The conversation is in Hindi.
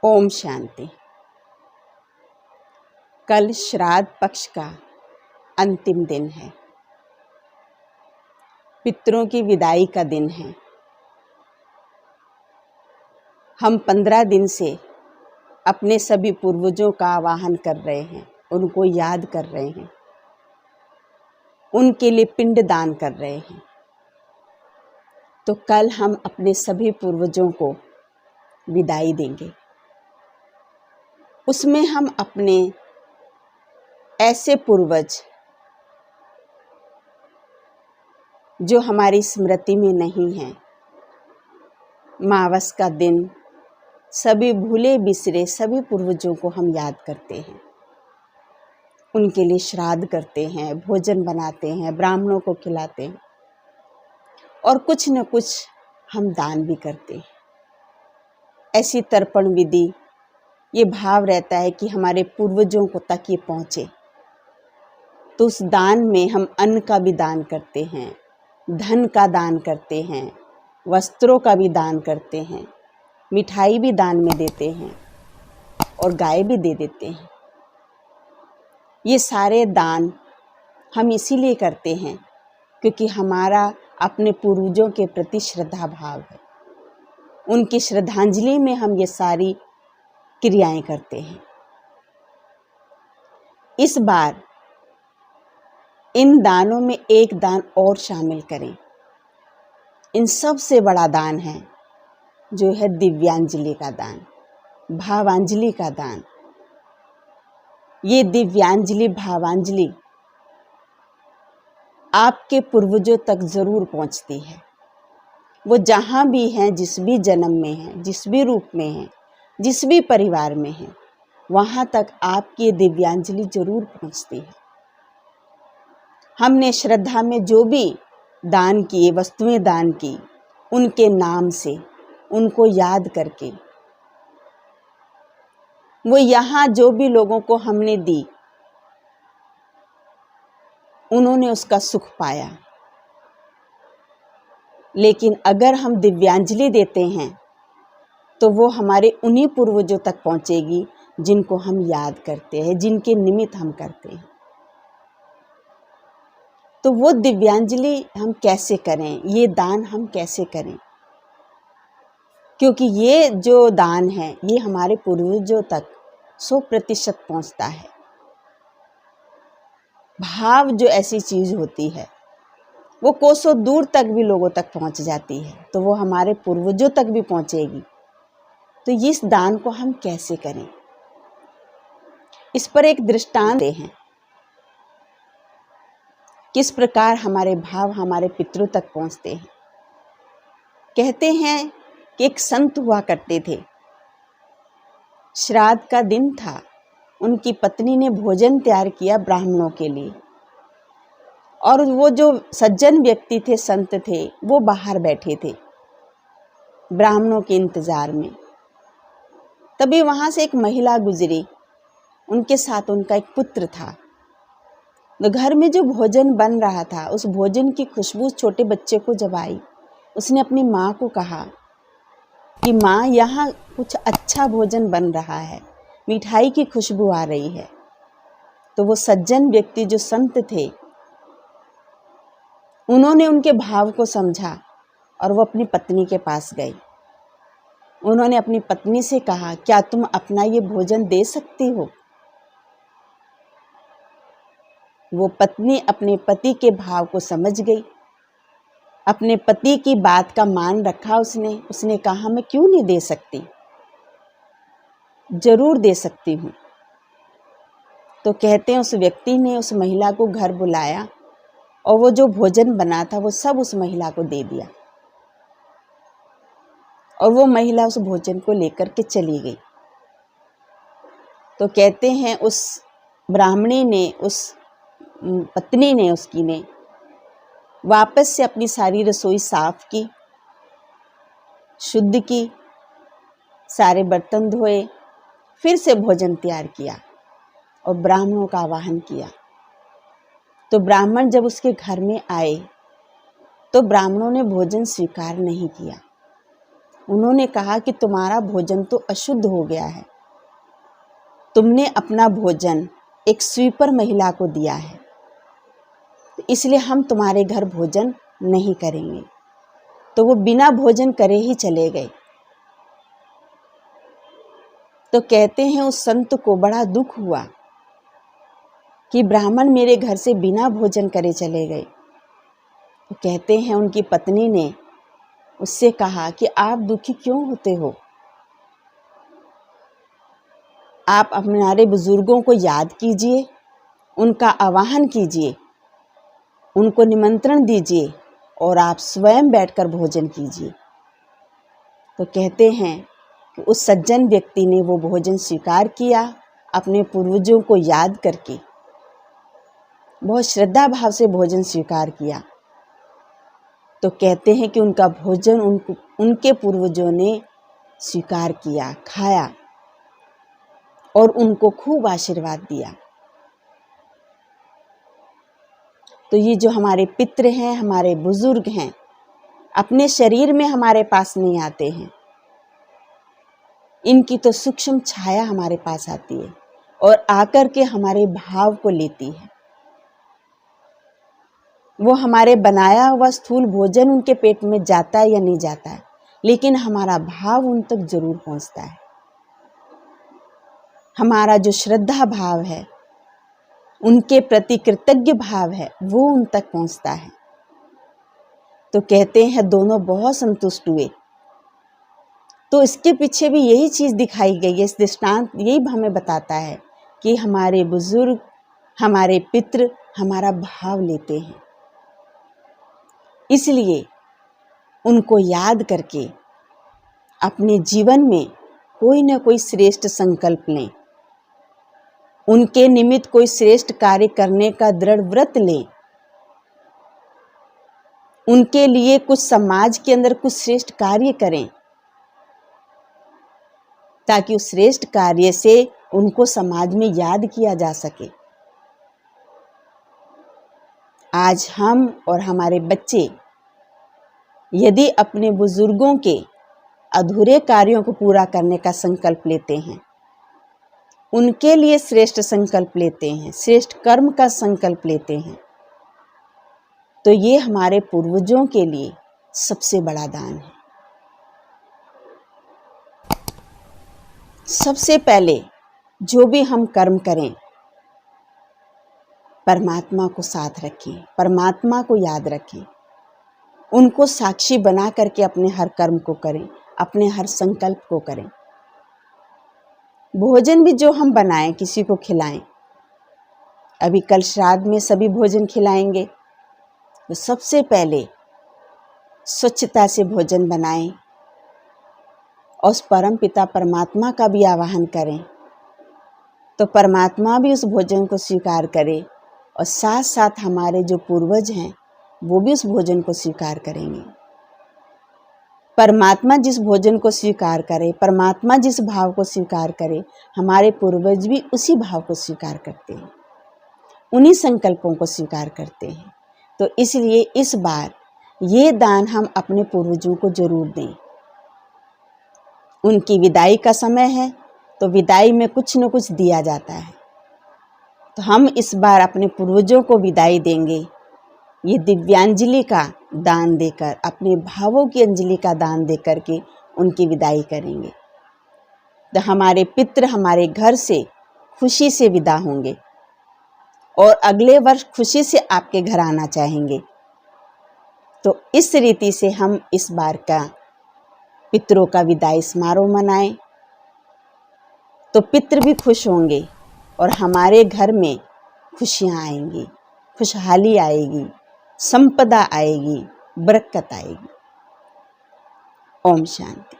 ओम शांति। कल श्राद्ध पक्ष का अंतिम दिन है। पितरों की विदाई का दिन है। हम 15 दिन से अपने सभी पूर्वजों का आवाहन कर रहे हैं, उनको याद कर रहे हैं, उनके लिए पिंड दान कर रहे हैं। तो कल हम अपने सभी पूर्वजों को विदाई देंगे। उसमें हम अपने ऐसे पूर्वज जो हमारी स्मृति में नहीं हैं, मावस का दिन सभी भूले बिसरे सभी पूर्वजों को हम याद करते हैं, उनके लिए श्राद्ध करते हैं, भोजन बनाते हैं, ब्राह्मणों को खिलाते हैं और कुछ न कुछ हम दान भी करते हैं। ऐसी तर्पण विधि, ये भाव रहता है कि हमारे पूर्वजों को तक ये पहुँचे। तो उस दान में हम अन्न का भी दान करते हैं, धन का दान करते हैं, वस्त्रों का भी दान करते हैं, मिठाई भी दान में देते हैं और गाय भी दे देते हैं। ये सारे दान हम इसीलिए करते हैं क्योंकि हमारा अपने पूर्वजों के प्रति श्रद्धा भाव है। उनकी श्रद्धांजलि में हम ये सारी क्रियाएं करते हैं। इस बार इन दानों में एक दान और शामिल करें। इन सबसे बड़ा दान है जो है दिव्यांजलि का दान, भावांजलि का दान। ये दिव्यांजलि, भावांजलि आपके पूर्वजों तक जरूर पहुंचती है। वो जहाँ भी हैं, जिस भी जन्म में हैं, जिस भी रूप में हैं, जिस भी परिवार में हैं, वहाँ तक आपकी दिव्यांजलि जरूर पहुँचती है। हमने श्रद्धा में जो भी दान किए, वस्तुएं दान की, उनके नाम से, उनको याद करके, वो यहाँ जो भी लोगों को हमने दी, उन्होंने उसका सुख पाया। लेकिन अगर हम दिव्यांजलि देते हैं तो वो हमारे उन्हीं पूर्वजों तक पहुँचेगी जिनको हम याद करते हैं, जिनके निमित्त हम करते हैं। तो वो दिव्यांजलि हम कैसे करें, ये दान हम कैसे करें? क्योंकि ये जो दान है ये हमारे पूर्वजों तक 100% पहुंचता है। भाव जो ऐसी चीज होती है वो कोसों दूर तक भी लोगों तक पहुंच जाती है, तो वो हमारे पूर्वजों तक भी पहुंचेगी। तो इस दान को हम कैसे करें, इस पर एक दृष्टांत हैं। किस प्रकार हमारे भाव हमारे पितरों तक पहुंचते हैं। कहते हैं कि एक संत हुआ करते थे। श्राद्ध का दिन था। उनकी पत्नी ने भोजन तैयार किया ब्राह्मणों के लिए, और वो जो सज्जन व्यक्ति थे, संत थे, वो बाहर बैठे थे ब्राह्मणों के इंतजार में। तभी वहां से एक महिला गुजरी, उनके साथ उनका एक पुत्र था। तो घर में जो भोजन बन रहा था, उस भोजन की खुशबू छोटे बच्चे को जब आई, उसने अपनी माँ को कहा कि माँ, यहाँ कुछ अच्छा भोजन बन रहा है, मिठाई की खुशबू आ रही है। तो वो सज्जन व्यक्ति जो संत थे, उन्होंने उनके भाव को समझा और वो अपनी पत्नी के पास गए। उन्होंने अपनी पत्नी से कहा, क्या तुम अपना ये भोजन दे सकती हो? वो पत्नी अपने पति के भाव को समझ गई, अपने पति की बात का मान रखा। उसने कहा, मैं क्यों नहीं दे सकती, जरूर दे सकती हूँ। तो कहते हैं उस व्यक्ति ने उस महिला को घर बुलाया और वो जो भोजन बना था वो सब उस महिला को दे दिया, और वो महिला उस भोजन को लेकर के चली गई। तो कहते हैं उस ब्राह्मणी ने, उस पत्नी ने, उसकी ने वापस से अपनी सारी रसोई साफ की, शुद्ध की, सारे बर्तन धोए, फिर से भोजन तैयार किया और ब्राह्मणों का आवाहन किया। तो ब्राह्मण जब उसके घर में आए तो ब्राह्मणों ने भोजन स्वीकार नहीं किया। उन्होंने कहा कि तुम्हारा भोजन तो अशुद्ध हो गया है, तुमने अपना भोजन एक स्वीपर महिला को दिया है, तो इसलिए हम तुम्हारे घर भोजन नहीं करेंगे। तो वो बिना भोजन करे ही चले गए। तो कहते हैं उस संत को बड़ा दुख हुआ कि ब्राह्मण मेरे घर से बिना भोजन करे चले गए। तो कहते हैं उनकी पत्नी ने उससे कहा कि आप दुखी क्यों होते हो, आप हमारे बुजुर्गों को याद कीजिए, उनका आवाहन कीजिए, उनको निमंत्रण दीजिए और आप स्वयं बैठकर भोजन कीजिए। तो कहते हैं कि उस सज्जन व्यक्ति ने वो भोजन स्वीकार किया, अपने पूर्वजों को याद करके बहुत श्रद्धा भाव से भोजन स्वीकार किया। तो कहते हैं कि उनका भोजन उनके पूर्वजों ने स्वीकार किया, खाया और उनको खूब आशीर्वाद दिया। तो ये जो हमारे पितृ हैं, हमारे बुजुर्ग हैं, अपने शरीर में हमारे पास नहीं आते हैं, इनकी तो सूक्ष्म छाया हमारे पास आती है और आकर के हमारे भाव को लेती है। वो हमारे बनाया हुआ स्थूल भोजन उनके पेट में जाता है या नहीं जाता है, लेकिन हमारा भाव उन तक जरूर पहुंचता है। हमारा जो श्रद्धा भाव है, उनके प्रति कृतज्ञ भाव है, वो उन तक पहुंचता है। तो कहते हैं दोनों बहुत संतुष्ट हुए। तो इसके पीछे भी यही चीज़ दिखाई गई है। इस दृष्टांत यही हमें बताता है कि हमारे बुजुर्ग, हमारे पितृ हमारा भाव लेते हैं, इसलिए उनको याद करके अपने जीवन में कोई न कोई श्रेष्ठ संकल्प लें, उनके निमित्त कोई श्रेष्ठ कार्य करने का दृढ़ व्रत लें, उनके लिए कुछ समाज के अंदर कुछ श्रेष्ठ कार्य करें, ताकि उस श्रेष्ठ कार्य से उनको समाज में याद किया जा सके। आज हम और हमारे बच्चे यदि अपने बुजुर्गों के अधूरे कार्यों को पूरा करने का संकल्प लेते हैं, उनके लिए श्रेष्ठ संकल्प लेते हैं, श्रेष्ठ कर्म का संकल्प लेते हैं, तो ये हमारे पूर्वजों के लिए सबसे बड़ा दान है। सबसे पहले जो भी हम कर्म करें, परमात्मा को साथ रखें, परमात्मा को याद रखें, उनको साक्षी बना करके अपने हर कर्म को करें, अपने हर संकल्प को करें। भोजन भी जो हम बनाएं किसी को खिलाएं। अभी कल श्राद्ध में सभी भोजन खिलाएंगे, तो सबसे पहले स्वच्छता से भोजन बनाएं और उस परम पिता परमात्मा का भी आवाहन करें, तो परमात्मा भी उस भोजन को स्वीकार करे और साथ साथ हमारे जो पूर्वज हैं वो भी उस भोजन को स्वीकार करेंगे। परमात्मा जिस भोजन को स्वीकार करे, परमात्मा जिस भाव को स्वीकार करे, हमारे पूर्वज भी उसी भाव को स्वीकार करते हैं, उन्हीं संकल्पों को स्वीकार करते हैं। तो इसलिए इस बार ये दान हम अपने पूर्वजों को जरूर दें। उनकी विदाई का समय है, तो विदाई में कुछ न कुछ दिया जाता है, तो हम इस बार अपने पूर्वजों को विदाई देंगे ये दिव्यांजलि का दान देकर, अपने भावों की अंजलि का दान देकर के उनकी विदाई करेंगे। तो हमारे पितृ हमारे घर से खुशी से विदा होंगे और अगले वर्ष खुशी से आपके घर आना चाहेंगे। तो इस रीति से हम इस बार का पितरों का विदाई समारोह मनाएं, तो पितृ भी खुश होंगे और हमारे घर में खुशियां आएंगी, खुशहाली आएगी, संपदा आएगी, बरकत आएगी। ओम शांति।